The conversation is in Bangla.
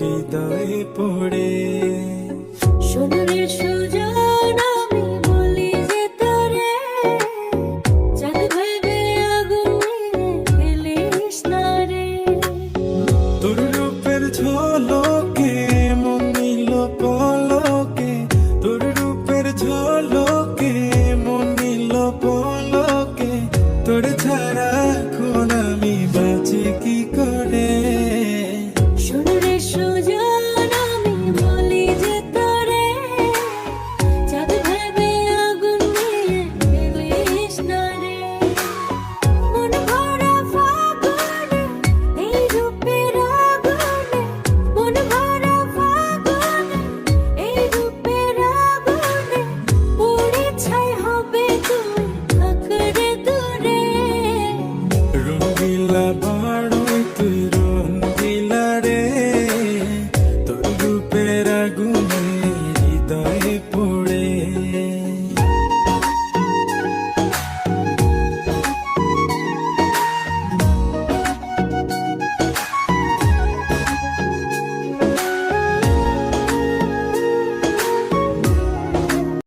হৃদয়ে পড়ে। সোনার সুজন আমি বলি যে তোরে, চাঁদ ভেবে আগুন নিয়ে ফেলিস না রে। তোর রূপের ঝলকে মন নিল পলকে, তোর রূপের ঝলকে মন নিল পলকে, তোর ছাড়া এখন আমি বাঁচি কি করে। সোনার সুজন আমি বলি যে তোরে, চাঁদ ভেবে আগুন নিয়ে ফেলিস না রে। মন ভরা ফাগুনে এই রূপের আগুনে, মন ভরা ফাগুনে এই রূপের আগুনে, পুড়ে ছাই হবে তুই থাক রে দূরে। রঙিলা